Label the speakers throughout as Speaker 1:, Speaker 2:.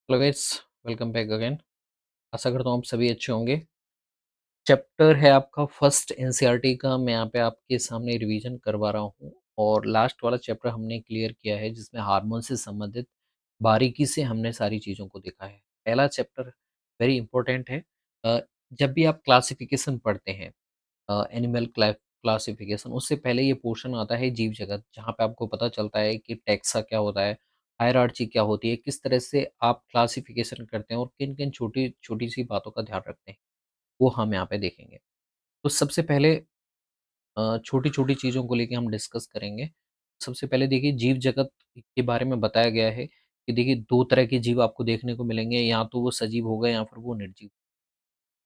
Speaker 1: Hello guys, welcome back again. आशा करता हूँ आप सभी अच्छे होंगे। चैप्टर है आपका फर्स्ट एनसीईआरटी का। मैं यहाँ पे आपके सामने रिवीजन करवा रहा हूँ और लास्ट वाला चैप्टर हमने क्लियर किया है जिसमें हार्मोन से संबंधित बारीकी से हमने सारी चीज़ों को देखा है। पहला चैप्टर वेरी इंपॉर्टेंट है। अ, जब भी आप क्लासिफिकेशन पढ़ते हैं, एनिमल क्लासिफिकेशन, उससे पहले ये पोर्शन आता है जीव जगत, जहाँ पे आपको पता चलता है कि टैक्सा क्या होता है, हायरार्ची क्या होती है, किस तरह से आप क्लासिफिकेशन करते हैं और किन-किन छोटी-छोटी सी बातों का ध्यान रखते हैं, वो हम यहाँ पे देखेंगे। तो सबसे पहले छोटी-छोटी चीज़ों को लेके हम डिस्कस करेंगे। सबसे पहले देखिए जीव जगत के बारे में बताया गया है कि देखिए 2 तरह के जीव आपको देखने को मिलेंगे, या तो वो सजीव हो गए या फिर वो निर्जीव।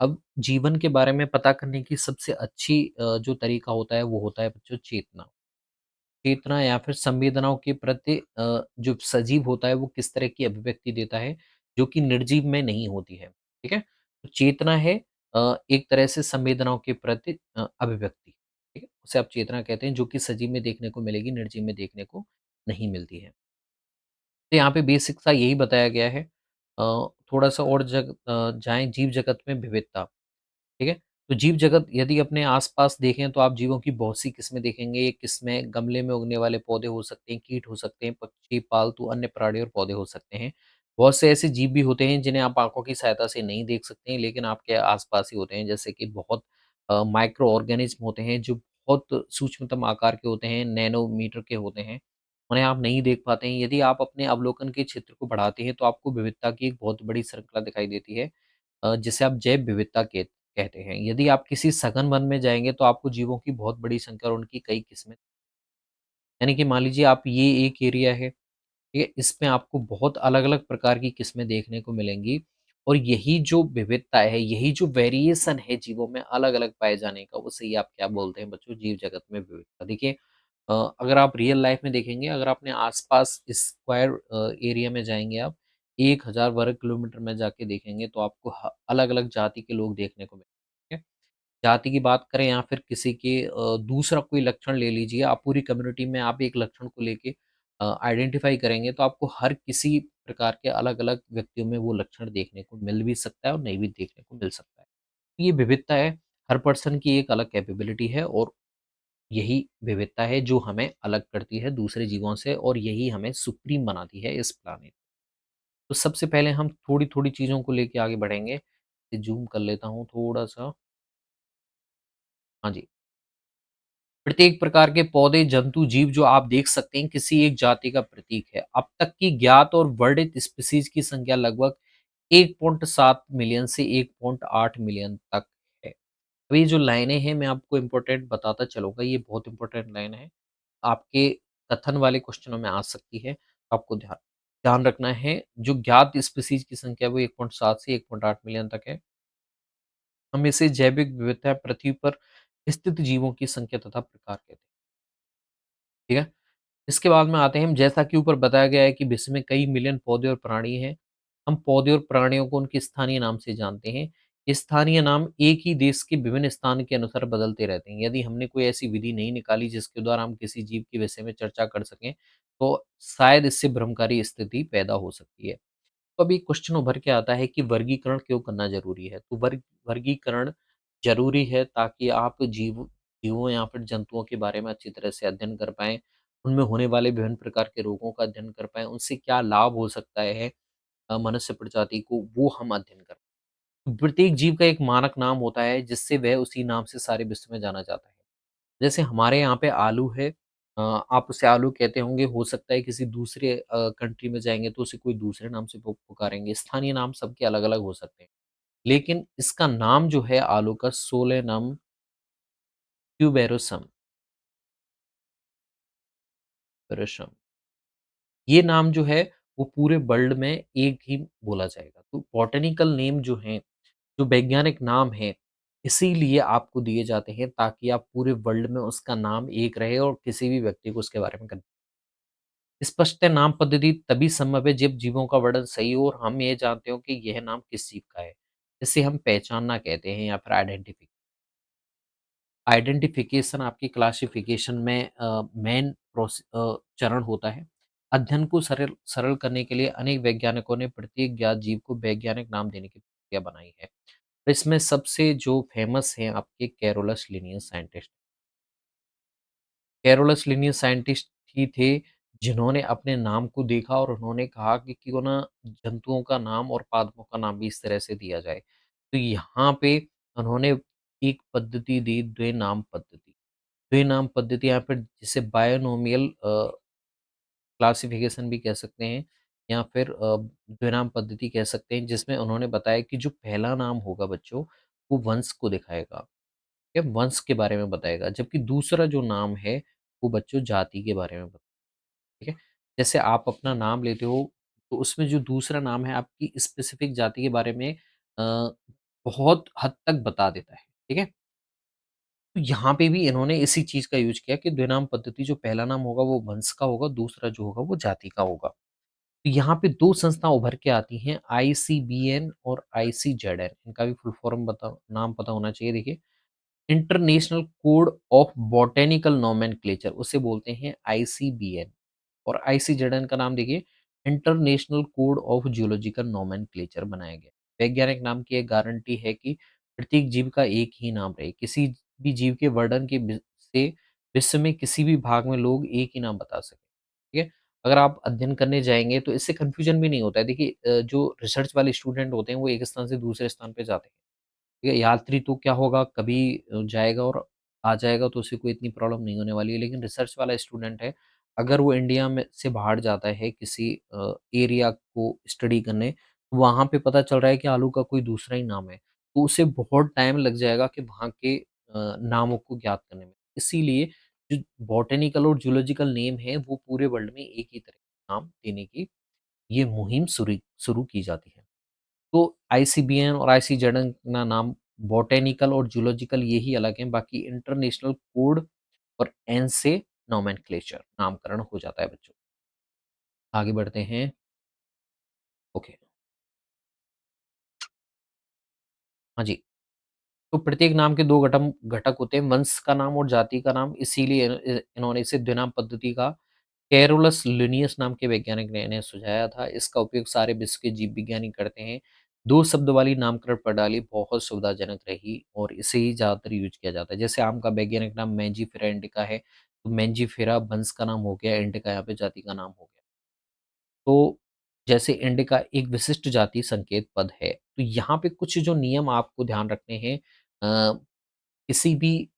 Speaker 1: अब जीवन के बारे में पता करने की सबसे अच्छी जो तरीका होता है वो होता है बच्चों चेतना। चेतना या फिर संवेदनाओं के प्रति जो सजीव होता है वो किस तरह की अभिव्यक्ति देता है, जो कि निर्जीव में नहीं होती है। ठीक है? तो चेतना है एक तरह से संवेदनाओं के प्रति अभिव्यक्ति। ठीक है? उसे आप चेतना कहते हैं, जो कि सजीव में देखने को मिलेगी, निर्जीव में देखने को नहीं मिलती है। तो यहाँ पे बेसिक सा यही बताया गया है। थोड़ा-सा और जाएँ जीव जगत में विविधता। ठीक है? तो जीव जगत यदि अपने आस-पास देखें तो आप जीवों की बहुत सी किस्में देखेंगे। ये किस्में गमले में उगने वाले पौधे हो सकते हैं, कीट हो सकते हैं, पक्षी, पालतू अन्य प्राणी और पौधे हो सकते हैं। बहुत से ऐसे जीव भी होते हैं जिन्हें आप आँखों की सहायता से नहीं देख सकते हैं, लेकिन आपके आस-पास ही होते हैं। जैसे कि बहुत माइक्रो ऑर्गेनिज़्म होते हैं जो बहुत सूक्ष्मतम आकार के होते हैं, नैनोमीटर के होते हैं। उन्हें आप नहीं देख पाते हैं। यदि आप अपने अवलोकन के क्षेत्र को बढ़ाते हैं तो आपको विविधता की एक बहुत बड़ी श्रृंखला दिखाई देती है, जिसे आप जैव विविधता कहते हैं। यदि आप किसी सघन वन में जाएँगे तो आपको जीवों की बहुत बड़ी संख्या और उनकी कई किस्में, यानी कि मान लीजिए आप ये एक एरिया है, ठीक है? इसमें आपको बहुत अलग-अलग प्रकार की किस्में देखने को मिलेंगी और यही जो विविधता है, यही जो वेरिएशन है जीवों में अलग-अलग पाए जाने का, उसे ही आप क्या बोलते हैं बच्चों? जीव जगत में विविधता। देखिए, अगर आप रियल लाइफ में देखेंगे, अगर अपने आस-पास स्क्वायर एरिया में जाएँगे आप, 1000 वर्ग किलोमीटर में जाके देखेंगे तो आपको अलग-अलग जाति के लोग देखने को मिलेंगे। ठीक है? जाति की बात करें या फिर किसी के दूसरा कोई लक्षण ले लीजिए, आप पूरी कम्युनिटी में आप एक लक्षण को लेके आइडेंटिफ़ाई करेंगे तो आपको हर किसी प्रकार के अलग-अलग व्यक्तियों में वो लक्षण देखने को मिल भी सकता है और नहीं भी देखने को मिल सकता है। ये विविधता है, हर पर्सन की एक अलग कैपेबिलिटी है और यही विविधता है जो हमें अलग करती है दूसरे जीवों से और यही हमें सुप्रीम बनाती है इस प्लैनेट। तो सबसे पहले हम थोड़ी-थोड़ी चीज़ों को लेके आगे बढ़ेंगे। ज़ूम कर लेता हूँ थोड़ा-सा। हाँ जी। प्रत्येक प्रकार के पौधे, जंतु, जीव जो आप देख सकते हैं किसी एक जाति का प्रतीक है। अब तक की ज्ञात और वर्णित स्पीशीज़ की संख्या लगभग 1.7 मिलियन से 1.8 मिलियन तक है। अब ये जो लाइनें हैं मैं आपको इम्पोर्टेंट बताता चलूँगा, ये बहुत इम्पोर्टेंट लाइन है। आपके कथन वाले क्वेश्चनों में आ सकती है, तो आपको ध्यान ध्यान रखना है। जो ज्ञात स्पीशीज़ की संख्या है वो 1.7 से 1.8 मिलियन तक है। हम इसे जैविक विविधता पृथ्वी पर स्थित जीवों की संख्या तथा प्रकार कहते हैं। ठीक है? इसके बाद में आते हैं हम, जैसा कि ऊपर बताया गया है कि विश्व में कई मिलियन पौधे और प्राणी हैं। हम पौधे और प्राणियों को उनके स्थानीय नाम से जानते हैं। स्थानीय नाम एक ही देश के विभिन्न स्थान के अनुसार बदलते रहते हैं। यदि हमने कोई ऐसी विधि नहीं निकाली जिसके द्वारा हम किसी जीव के विषय में चर्चा कर सकें, तो शायद इससे भ्रमकारी स्थिति पैदा हो सकती है। तो अभी क्वेश्चन उभर के आता है कि वर्गीकरण क्यों करना ज़रूरी है? तो वर्गीकरण ज़रूरी है ताकि आप जीवों या फिर जंतुओं के बारे में अच्छी तरह से अध्ययन कर पाएँ, उनमें होने वाले विभिन्न प्रकार के रोगों का अध्ययन कर पाएँ, उनसे क्या लाभ हो सकता है मनुष्य प्रजाति को, वो हम अध्ययन कर पाएँ। प्रत्येक जीव का एक मानक नाम होता है जिससे वह उसी नाम से सारे विश्व में जाना जाता है। जैसे हमारे यहाँ पे आलू है, आप उसे आलू कहते होंगे, हो सकता है किसी दूसरे कंट्री में जाएँगे तो उसे कोई दूसरे नाम से पुकारेंगे। स्थानीय नाम सबके अलग-अलग हो सकते हैं। लेकिन इसका नाम जो है आलू का, सोलेनम ट्यूबेरोसम पेर्सियम, ये नाम जो है वो पूरे वर्ल्ड में एक ही बोला जाएगा। तो बॉटनिकल नेम जो हैं, जो वैज्ञानिक नाम हैं, इसीलिए आपको दिए जाते हैं ताकि आप पूरे वर्ल्ड में उसका नाम एक रहे और किसी भी व्यक्ति को उसके बारे में स्पष्ट नाम पद्धति तभी संभव है जब जीवों का वर्णन सही हो और हम ये जानते हो कि यह नाम किस जीव का है। इसे हम पहचानना कहते हैं या फिर आइडेंटिफिकेशन आपकी क्लासिफिकेशन में मेन चरण होता है। अध्ययन को सरल सरल करने के लिए अनेक वैज्ञानिकों ने प्रत्येक ज्ञात जीव को वैज्ञानिक नाम देने की प्रक्रिया बनाई है। तो इसमें सबसे जो फेमस हैं आपके Carolus Linnaeus scientist. Carolus Linnaeus scientist ही थे जिन्होंने अपने नाम को देखा और उन्होंने कहा कि क्यों ना जंतुओं का नाम और पादपों का नाम भी इस तरह से दिया जाए। तो यहाँ पे उन्होंने एक पद्धति दी, द्विनाम पद्धति। द्विनाम पद्धति यहाँ पे जिसे बायोनोमियल क्लासिफिकेशन भी कह सकते हैं या फिर द्विनाम पद्धति कह सकते हैं, जिसमें उन्होंने बताया कि जो पहला नाम होगा बच्चों, वो वंश को दिखाएगा, या वंश के बारे में बताएगा, जबकि दूसरा जो नाम है, वो बच्चों जाति के बारे में ठीक है? जैसे आप अपना नाम लेते हो, तो उसमें जो दूसरा नाम है आपकी स्पेसिफिक जाति के बारे में बहुत हद तक बता देता है, ठीक है? तो यहाँ पे भी इन्होंने इसी चीज़ का यूज़ किया कि द्विनाम पद्धति जो पहला नाम होगा वो वंश का होगा, दूसरा जो होगा वो जाति का होगा। तो यहाँ पे 2 संस्था उभर के आती हैं, आईसीबीएन और आईसीजेडएन। इनका भी फुल फॉर्म नाम पता होना चाहिए देखिए। International code of botanical nomenclature उसे बोलते हैं आईसीबीएन। और आईसीजेडएन का नाम देखिए, international code of geological nomenclature बनाया गया। वैज्ञानिक नाम की एक गारंटी है कि प्रत्येक जीव का एक ही नाम रहे। किसी भी जीव के वर्णन के से विश्व में किसी भी भाग में लोग एक ही नाम बता सकें। ठीक है? अगर आप अध्ययन करने जाएँगे तो इससे कन्फ्यूजन भी नहीं होता है। देखिए जो रिसर्च वाले स्टूडेंट होते हैं वो एक स्थान से दूसरे स्थान पे जाते हैं। ठीक है? यात्री तो क्या होगा कभी जाएगा और आ जाएगा तो उसे कोई इतनी प्रॉब्लम नहीं होने वाली है। लेकिन रिसर्च वाला स्टूडेंट है, अगर वो इंडिया में से बाहर जाता है किसी एरिया को स्टडी करने, तो वहाँ पे पता चल रहा है कि आलू का कोई दूसरा ही नाम है, तो उसे बहुत टाइम लग जाएगा कि वहाँ के नामों को ज्ञात करने में। इसीलिए जो बॉटेनिकल और जूलॉजिकल नेम है, वो पूरे वर्ल्ड में एक ही तरह के नाम देने की ये मुहिम शुरू की जाती है। तो आईसीबीएन और आईसीजेडएन ना नाम बॉटेनिकल और जूलॉजिकल यही अलग हैं, बाकी इंटरनेशनल कोड और एन से नोमेनक्लेचर नामकरण हो जाता है बच्चों। आगे बढ़ते हैं। ओके। हाँ जी। तो प्रत्येक नाम के 2 घटक होते हैं, वंश का नाम और जाति का नाम, इसीलिए इन्होंने इसे द्विनाम पद्धति का कैरोलस लिनियस नाम के वैज्ञानिक ने इन्हें सुझाया था। इसका उपयोग सारे विश्व के जीव विज्ञानी करते हैं। 2 शब्द वाली नामकरण प्रणाली बहुत सुविधाजनक रही और इसे ही ज़्यादातर यूज़ किया जाता है। जैसे आम का वैज्ञानिक नाम मैंजीफेरा इंडिका है, तो मैंजीफेरा वंश का नाम हो गया, इंडिका यहाँ पे जाति का नाम हो गया। तो जैसे इंडिका एक विशिष्ट जाति संकेत पद है, तो यहाँ पे कुछ जो नियम आपको ध्यान रखने हैं किसी भी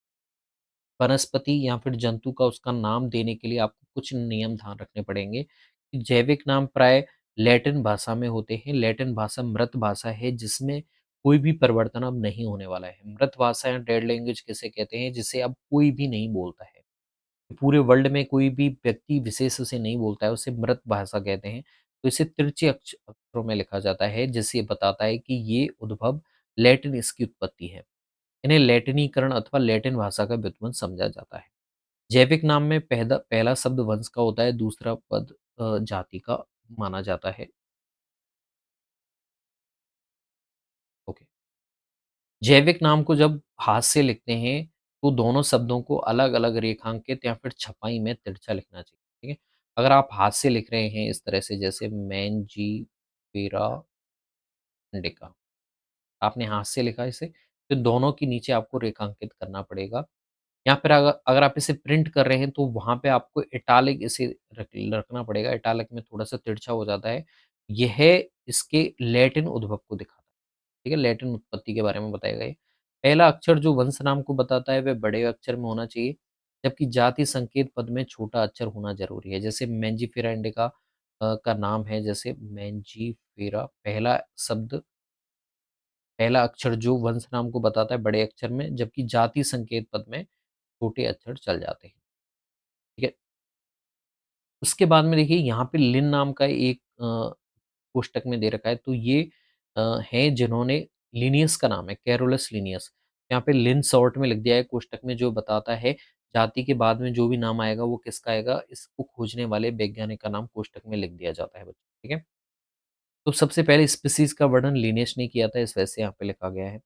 Speaker 1: वनस्पति या फिर जंतु का उसका नाम देने के लिए आपको कुछ नियम ध्यान रखने पड़ेंगे। कि जैविक नाम प्राय लैटिन भाषा में होते हैं। लैटिन भाषा मृत भाषा है जिसमें कोई भी परिवर्तन अब नहीं होने वाला है। मृत भाषा या डेड लैंग्वेज किसे कहते हैं जिसे अब कोई भी नहीं बोलता है। पूरे वर्ल्ड में कोई भी व्यक्ति विशेष उसे नहीं बोलता है, उसे मृत भाषा कहते हैं। तो इसे तिरछे अक्षरों में लिखा जाता है जिससे ये बताता है कि ये उद्भव लैटिन इसकी उत्पत्ति है। इन्हें लैटिनीकरण अथवा लैटिन भाषा का व्युत्पन्न समझा जाता है। जैविक नाम में पहला शब्द वंश का होता है, दूसरा पद जाति का माना जाता है। ओके। जैविक नाम को जब हाथ से लिखते हैं, तो दोनों शब्दों को अलग-अलग रेखांकित या फिर छपाई में तिरछा लिखना चाहिए, ठीक है? अगर आप हाथ से लिख रहे हैं इस तरह से जैसे मैंजीफेरा इंडिका, आपने हाथ से लिखा इसे, तो दोनों के नीचे आपको रेखांकित करना पड़ेगा। या फिर अगर अगर आप इसे प्रिंट कर रहे हैं तो वहाँ पे आपको इटैलिक इसे रखना पड़ेगा, इटैलिक में थोड़ा-सा तिरछा हो जाता है। यह इसके लैटिन उद्भव को दिखाता है, ठीक है? लैटिन उत्पत्ति के बारे में बताएगा ये। पहला अक्षर जो वंश नाम को बताता है वह बड़े अक्षर में होना चाहिए, जबकि जाति संकेत पद में छोटा अक्षर होना ज़रूरी है। जैसे मैंजीफेरा इंडिका का नाम है जैसे मैंजीफेरा पहला अक्षर जो वंश नाम को बताता है बड़े अक्षर में, जबकि जाति संकेत पद में छोटे अक्षर चल जाते हैं, ठीक है? उसके बाद में देखिए यहाँ पे लिन नाम का एक कोष्टक में दे रखा है, तो ये हैं जिन्होंने लिनियस का नाम है, कैरोलस लिनियस। यहाँ पे लिन शॉर्ट में लिख दिया है कोष्टक में जो बताता है जाति के बाद में जो भी नाम आएगा वो किसका आएगा, इसको खोजने वाले वैज्ञानिक का नाम कोष्टक में लिख दिया जाता है बच्चों, ठीक है? तो सबसे पहले स्पीशीज़ का वर्णन लिनियस ने किया था, इस वजह से यहाँ पे लिखा गया है।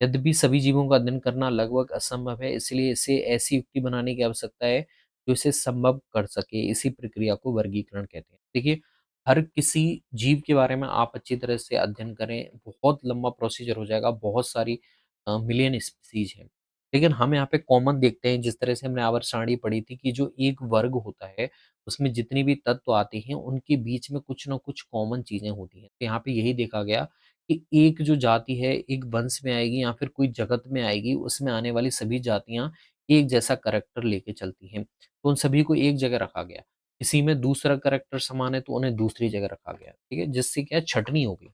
Speaker 1: यद्यपि सभी जीवों का अध्ययन करना लगभग असंभव है, इसलिए इसे ऐसी युक्ति बनाने की आवश्यकता है जो इसे संभव कर सके, इसी प्रक्रिया को वर्गीकरण कहते हैं। देखिए, हर किसी जीव के बारे में आप अच्छी तरह से अध्ययन करें, बहुत लंबा प्रोसीजर हो जाएगा, बहुत सारी मिलियन स्पीसीज़ हैं। लेकिन हम यहाँ पे कॉमन देखते हैं, जिस तरह से हमने आवर्त सारणी पढ़ी थी कि जो एक वर्ग होता है, उसमें जितने भी तत्व आते हैं, उनके बीच में कुछ न कुछ कॉमन चीज़ें होती हैं। तो यहाँ पे यही देखा गया कि एक जो जाति है, एक वंश में आएगी या फिर कोई जगत में आएगी, उसमें आने वाली सभी जातियाँ एक जैसा करैक्टर लेके चलती हैं। तो उन सभी को एक जगह रखा गया। किसी में दूसरा करैक्टर समान है, तो उन्हें दूसरी जगह रखा गया, ठीक है? जिससे क्या है, छँटनी हो गई।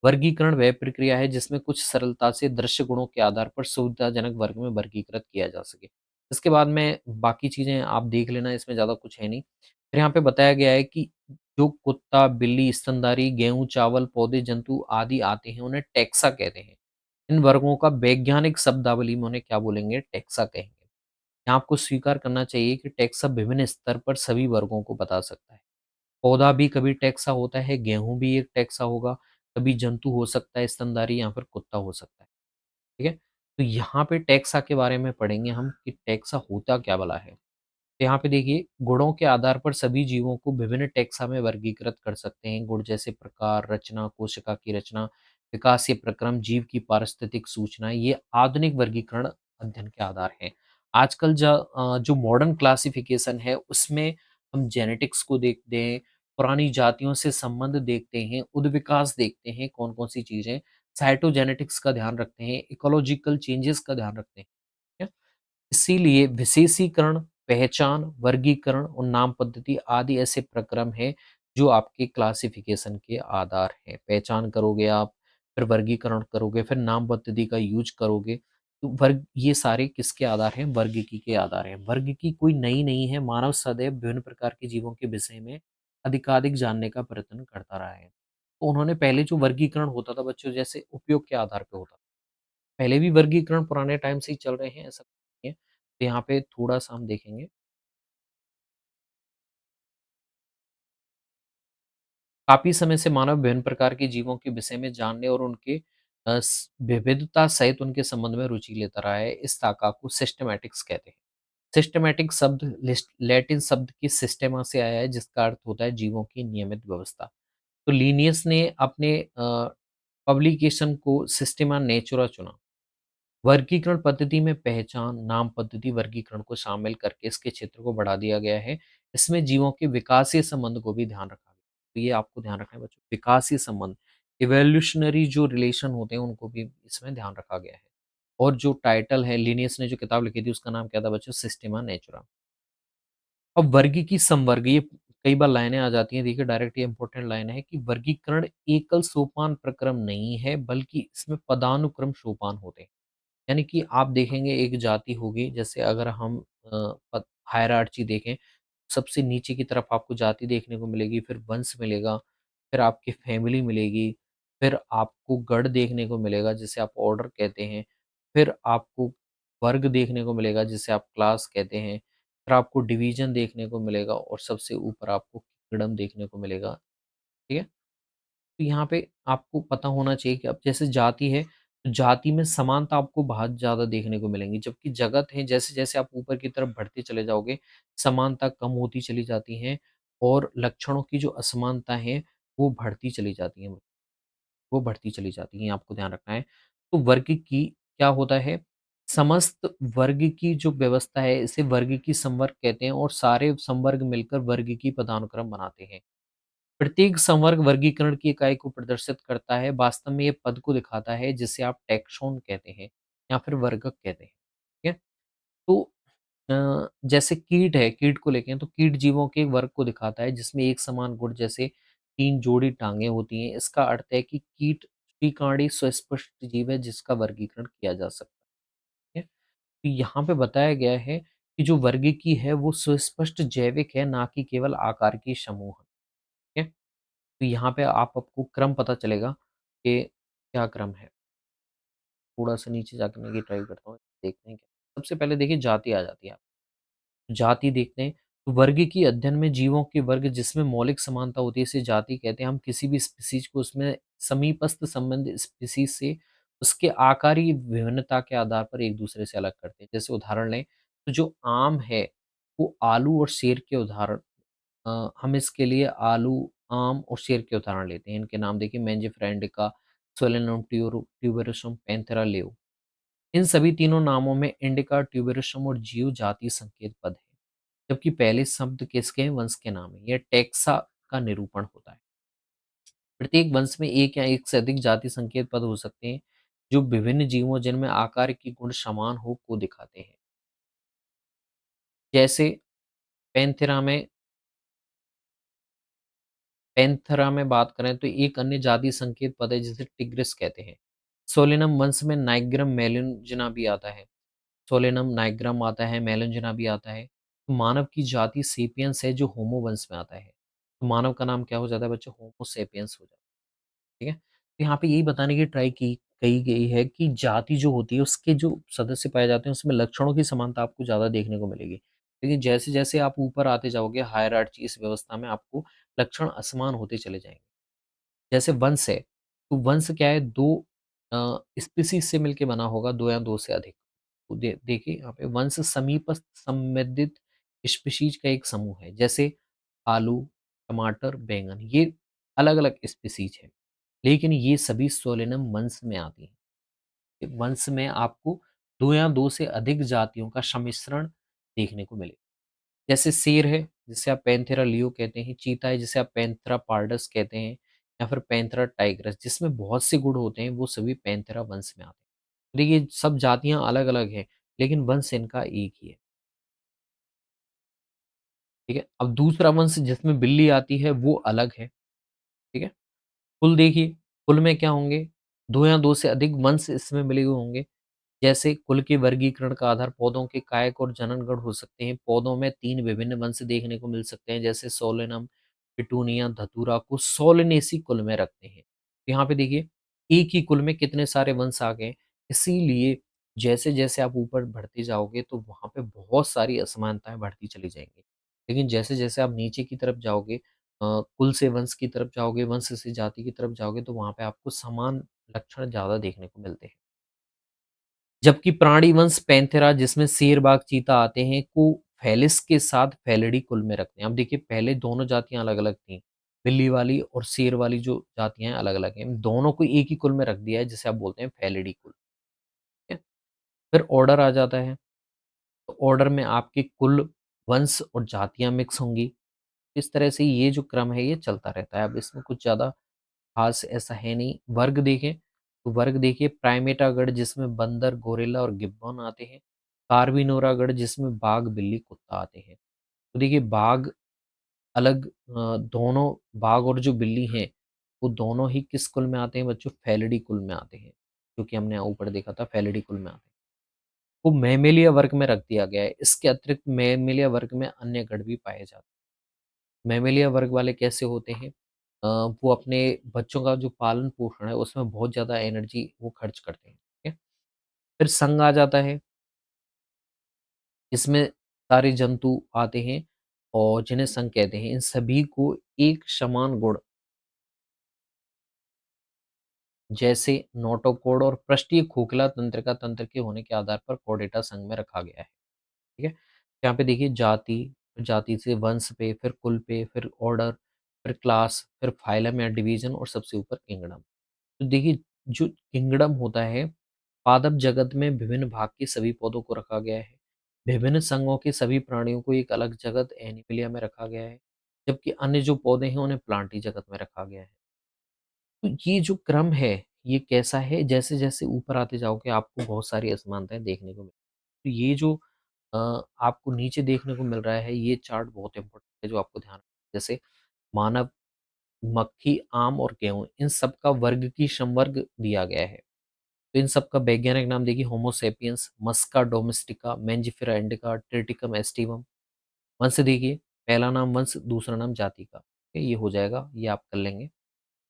Speaker 1: वर्गीकरण वह प्रक्रिया है जिसमें कुछ सरलता से दृश्य गुणों के आधार पर सुविधाजनक वर्ग में वर्गीकृत किया जा सके। इसके बाद में बाकी चीज़ें आप देख लेना, इसमें ज़्यादा कुछ है नहीं। फिर यहाँ पे बताया गया है कि जो कुत्ता, बिल्ली, स्तनधारी, गेहूँ, चावल, पौधे, जंतु आदि आते हैं, उन्हें टैक्सा कहते हैं। इन वर्गों का वैज्ञानिक शब्दावली में उन्हें क्या बोलेंगे? टैक्सा कहेंगे। यहाँ आपको स्वीकार करना चाहिए कि टैक्सा विभिन्न स्तर पर सभी वर्गों को बता सकता है। पौधा भी कभी टैक्सा होता है, गेहूँ भी एक टैक्सा होगा, कभी जंतु हो सकता है स्तनधारी या फिर कुत्ता हो सकता है, ठीक है? तो यहाँ पे टैक्सा के बारे में पढ़ेंगे हम कि टैक्सा होता क्या भला है? तो यहाँ पे देखिए, गुणों के आधार पर सभी जीवों को विभिन्न टैक्सा में वर्गीकृत कर सकते हैं। गुण जैसे प्रकार, रचना, कोशिका की रचना, विकासीय प्रक्रम, जीव की पारिस्थितिक सूचनाएँ, ये आधुनिक वर्गीकरण अध्ययन के आधार हैं। आजकल जो मॉडर्न क्लासिफिकेशन है, उसमें हम जेनेटिक्स को देखते हैं, पुरानी जातियों से संबंध देखते हैं, उद्विकास देखते हैं, कौन-कौन सी चीज़ें, साइटोजेनेटिक्स का ध्यान रखते हैं, इकोलॉजिकल चेंजेस का ध्यान रखते हैं। ठीक है? इसीलिए विशेषीकरण, पहचान, वर्गीकरण और नाम पद्धति आदि ऐसे प्रक्रम हैं, जो आपके क्लासिफ़िकेशन के आधार हैं। पहचान करोगे आप, फिर वर्गीकरण करोगे, फिर नाम पद्धति का यूज़ करोगे। तो वर्ग ये सारे किसके आधार हैं? वर्गीकी के आधार हैं। वर्गीकी कोई नई नहीं है, मानव सदैव विभिन्न प्रकार के जीवों के विषय में अधिकाधिक जानने का प्रयत्न करता रहा है। तो उन्होंने पहले जो वर्गीकरण होता था बच्चों, जैसे उपयोग के आधार पे होता था। पहले भी वर्गीकरण पुराने टाइम से ही चल रहे हैं, ऐसा नहीं है। तो यहाँ पे थोड़ा-सा हम देखेंगे। काफ़ी समय से मानव विभिन्न प्रकार के जीवों के विषय में जानने और उनके विविधता सहित उनके संबंध में रुचि लेता रहा है। इस शाखा को सिस्टेमैटिक्स कहते हैं। सिस्टेमैटिक शब्द लैटिन शब्द की सिस्टेमा से आया है, जिसका अर्थ होता है जीवों की नियमित व्यवस्था। तो लिनियस ने अपने पब्लिकेशन को सिस्टेमा नेचुरा चुना। वर्गीकरण पद्धति में पहचान, नाम पद्धति वर्गीकरण को शामिल करके इसके क्षेत्र को बढ़ा दिया गया है। इसमें जीवों के विकासीय संबंध को भी ध्यान रखा गया। तो ये आपको ध्यान रखना है बच्चों, विकासीय संबंध, इवोल्यूशनरी जो रिलेशन होते हैं, उनको भी इसमें ध्यान रखा गया है। और जो टाइटल है, लिनियस ने जो किताब लिखी थी, उसका नाम क्या था बच्चों? सिस्टेमा नेचुरा। अब वर्गीकी संवर्ग, ये कई बार लाइनें आ जाती हैं, देखिए डायरेक्ट ये इंपॉर्टेंट लाइन है कि वर्गीकरण एकल सोपान प्रक्रम नहीं है, बल्कि इसमें पदानुक्रम सोपान होते हैं। यानी कि आप देखेंगे एक जाति होगी, जैसे अगर हम हायरार्ची देखें, सबसे नीचे की तरफ आपको जाति देखने को मिलेगी, फिर वंश मिलेगा, फिर आपकी फैमिली मिलेगी, फिर आपको गण देखने को मिलेगा, जिसे आप ऑर्डर कहते हैं, फिर आपको वर्ग देखने को मिलेगा, जिसे आप क्लास कहते हैं, फिर आपको डिवीजन देखने को मिलेगा और सबसे ऊपर आपको किंगडम देखने को मिलेगा। ठीक है? तो यहाँ पे आपको पता होना चाहिए कि अब जैसे जाति है, तो जाति में समानता आपको बहुत ज़्यादा देखने को मिलेंगी, जबकि जगत है, जैसे-जैसे आप ऊपर की तरफ बढ़ते चले जाओगे, समानता कम होती चली जाती हैं और लक्षणों की जो असमानता है, वो बढ़ती चली जाती हैं, वो बढ़ती चली जाती हैं, आपको ध्यान रखना है। तो वर्ग की क्या होता है, समस्त वर्ग की जो व्यवस्था है, इसे वर्ग की संवर्ग कहते हैं और सारे संवर्ग मिलकर वर्ग की पदानुक्रम बनाते हैं। प्रत्येक संवर्ग वर्गीकरण की इकाई को प्रदर्शित करता है। वास्तव में ये पद को दिखाता है, जिसे आप टैक्सोन कहते हैं या फिर वर्गक कहते हैं। ठीक है? तो जैसे कीट है, कीट को लेके तो कीट जीवों के एक वर्ग को दिखाता है, जिसमें एक समान गुण जैसे 3 जोड़ी टाँगें होती हैं। इसका अर्थ है कि कीट त्रिकाणी सुस्पष्ट जीव है, जिसका वर्गीकरण किया जा सकता है। तो यहाँ पे बताया गया है कि जो वर्गीकी है, वो सुस्पष्ट जैविक है, ना कि केवल आकार की समूह है। ठीक है? तो यहाँ पे आपको क्रम पता चलेगा कि क्या क्रम है। थोड़ा-सा नीचे जाके मैं ये ट्राई करता हूँ, देखते हैं क्या। सबसे पहले देखिए जाति आ जाती है। जाति देखते हैं, तो वर्ग की अध्ययन में जीवों के वर्ग जिसमें मौलिक समानता होती है, इसे जाति कहते हैं। हम किसी भी स्पीशीज़ को उसमें समीपस्थ संबंध स्पीशीज़ से उसके आकारी विभिन्नता के आधार पर एक-दूसरे से अलग करते हैं। जैसे उदाहरण लें, तो जो आम है, आपको आलू और सेर के उदाहरण हम इसके लिए आलू, आम और सेर के उदाहरण लेते हैं। इनके नाम देखिए मेंजिफेरा इंडिका, सोलेनम ट्यूबेरोसम, पैंथेरा लेओ। इन सभी तीनों नामों में इंडिका, ट्यूबेरोसम और जियो जातीय संकेत पद है। जबकि पहले शब्द किसके हैं? वंश के नाम है। यह टैक्सा का निरूपण होता है। प्रत्येक वंश में एक या एक से अधिक जाति संकेत पद हो सकते हैं, जो विभिन्न जीवों जिनमें आकार की गुण समान हो को दिखाते हैं। जैसे पैंथेरा में पैंथेरा में बात करें तो एक अन्य जाति संकेत पद है जिसे टिग्रिस कहते हैं। सोलेनम वंश में नाइग्रम मेलिनोजना भी आता है। सोलेनम नाइग्रम आता है, मेलिनोजना भी आता है। तो मानव की जाति सेपियंस है जो होमो वंश में आता है। तो मानव का नाम क्या हो जाता है बच्चों? होमो सेपियंस हो जाता है। ठीक है? तो यहाँ पे यही बताने की ट्राई की कही गई है कि जाति जो होती है उसके जो सदस्य पाए जाते हैं उसमें लक्षणों की समानता आपको ज़्यादा देखने को मिलेगी। लेकिन जैसे-जैसे आप ऊपर आते जाओगे हायरार्ची इस व्यवस्था में आपको लक्षण असमान होते चले जाएँगे। जैसे वंश है, तो वंश क्या है 2 स्पीशीज़ से मिलके बना होगा 2 या 2 से अधिक। तो देखिए यहाँ पे वंश समीपस्थ संबंधित स्पीशीज़ का एक समूह है। जैसे आलू, टमाटर, बैंगन ये अलग-अलग स्पीशीज़ है। लेकिन ये सभी सोलेनम वंश में आती हैं। वंश में आपको 2 या 2 से अधिक जातियों का सम्मिश्रण देखने को मिले। जैसे शेर है, जिसे आप पैंथेरा लियो कहते हैं, चीता है जिसे आप पैंथेरा पारडस कहते हैं या फिर पैंथेरा टाइग्रस जिसमें बहुत से गुण होते हैं, वो सभी पैंथेरा वंश में आते हैं। देखिए सब जातियाँ अलग-अलग हैं, लेकिन वंश इनका एक ही है, ठीक है? अब दूसरा वंश जिसमें बिल्ली आती है वो अलग है, ठीक है? कुल देखिए, कुल में क्या होंगे? 2 या 2 से अधिक वंश इसमें मिले हुए होंगे। जैसे कुल के वर्गीकरण का आधार पौधों के कायक और जननगण हो सकते हैं। पौधों में 3 विभिन्न वंश देखने को मिल सकते हैं, जैसे सोलेनम, पिटूनिया, धतूरा को सोलनेसी कुल में रखते हैं। तो यहाँ पे देखिए, एक ही कुल में कितने सारे वंश आ गए। इसीलिए जैसे-जैसे आप ऊपर बढ़ते जाओगे, तो वहाँ पे बहुत सारी असमानताएँ बढ़ती चली जाएँगी। लेकिन जैसे-जैसे आप नीचे की तरफ जाओगे कुल से वंश की तरफ जाओगे, वंश से जाति की तरफ जाओगे, तो वहाँ पे आपको समान लक्षण ज़्यादा देखने को मिलते हैं। जबकि प्राणी वंश पैंथेरा जिसमें शेर, बाघ, चीता आते हैं को फेलिस के साथ फेलिडी कुल में रखते हैं। अब देखिए पहले दोनों जातियाँ अलग-अलग थीं। बिल्ली वाली और शेर वाली जो जातियाँ हैं अलग-अलग हैं। दोनों को एक ही कुल में रख दिया है जिसे आप बोलते हैं फेलिडी कुल। ठीक है? फिर ऑर्डर आ जाता है। तो ऑर्डर में आपके कुल, वंश और जातियाँ मिक्स होंगी। इस तरह से ये जो क्रम है ये चलता रहता है। अब इसमें कुछ ज़्यादा ख़ास ऐसा है नहीं। वर्ग देखें, तो वर्ग देखिए प्राइमेटा गण जिसमें बंदर, गोरिल्ला और गिब्बन आते हैं। कार्बिनोरा गण जिसमें बाघ, बिल्ली, कुत्ता आते हैं। तो देखिए बाघ अलग दोनों बाघ और जो बिल्ली हैं, वो दोनों ही किस कुल में आते हैं बच्चों? फेलिडी कुल में आते हैं। क्योंकि हमने ऊपर देखा था फेलिडी कुल में आते हैं। वो मैमेलिया वर्ग में रख दिया गया है। इसके अतिरिक्त मैमेलिया वर्ग में अन्य गण भी पाए जाते हैं। मैमेलिया वर्ग वाले कैसे होते हैं? वो अपने बच्चों का जो पालन-पोषण है, उसमें बहुत ज़्यादा एनर्जी वो खर्च करते हैं, ठीक है? फिर संघ आ जाता है, इसमें सारे जंतु आते हैं और जिन्हें संघ कहते हैं। इन सभी को एक समान गुण जैसे नोटोकॉड और पृष्ठीय खोखला तंत्रिका तंत्र के होने के आधार पर कोर्डेटा संघ में रखा गया है, ठीक है? यहाँ पे देखिए जाति, जाति से वंश पे, फिर कुल पे, फिर ऑर्डर, फिर क्लास, फिर फाइलम या डिवीज़न और सबसे ऊपर किंगडम। तो देखिए जो किंगडम होता है पादप जगत में विभिन्न भाग के सभी पौधों को रखा गया है। विभिन्न संघों के सभी प्राणियों को एक अलग जगत एनिमलिया में रखा गया है, जबकि अन्य जो पौधे हैं उन्हें प्लांटी जगत में रखा गया है। तो ये जो क्रम है ये कैसा है? जैसे-जैसे ऊपर आते जाओगे आपको बहुत सारी असमानताएँ देखने को मिलेंगी। तो ये जो आपको नीचे देखने को मिल रहा है ये चार्ट बहुत इम्पोर्टेंट है जो आपको ध्यान जैसे मानव, मक्खी, आम और गेहूँ इन सब का वर्ग की संवर्ग दिया गया है। तो इन सब का वैज्ञानिक नाम देखिए होमो सेपियंस, मस्का डोमेस्टिका, मेंजिफेरा इंडिका, ट्रिटिकम एस्टिवम। वंश देखिए, पहला नाम वंश, दूसरा नाम जाति का। ठीक है, ये हो जाएगा, ये आप कर लेंगे।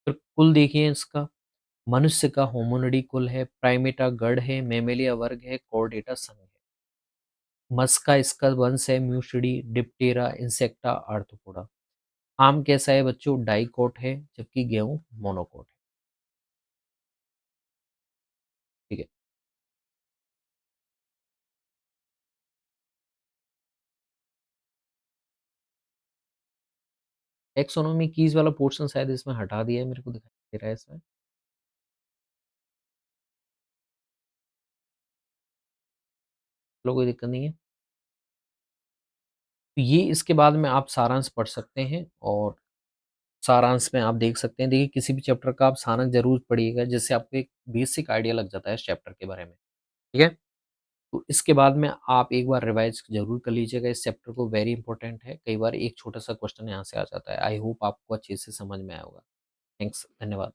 Speaker 1: फिर कुल देखिए इसका, मनुष्य का होमिनिडी कुल है, प्राइमेटा गण है, मैमेलिया वर्ग है, कॉर्डेटा संघ है। मस्का इसका वंश है, म्यूसिडी, डिप्टेरा, इंसेक्टा, आर्थ्रोपोडा। आम कैसा है बच्चों? डाइकोट है, जबकि गेहूँ मोनोकोट है। ठीक है। टैक्सोनॉमी कीज़ वाला पोर्शन शायद इसमें हटा दिया है, मेरे को दिखाई दे रहा है इसमें। चलो कोई दिक्कत नहीं है। तो ये इसके बाद में आप सारांश पढ़ सकते हैं और सारांश में आप देख सकते हैं। देखिए किसी भी चैप्टर का आप सारांश ज़रूर पढ़िएगा जिससे आपको एक बेसिक आइडिया लग जाता है इस चैप्टर के बारे में, ठीक है? तो इसके बाद में आप एक बार रिवाइज़ ज़रूर कर लीजिएगा इस चैप्टर को, वेरी इंपॉर्टेंट है। कई बार एक छोटा-सा क्वेश्चन यहाँ से आ जाता है। आई होप आपको अच्छे से समझ में आया होगा। थैंक्स, धन्यवाद।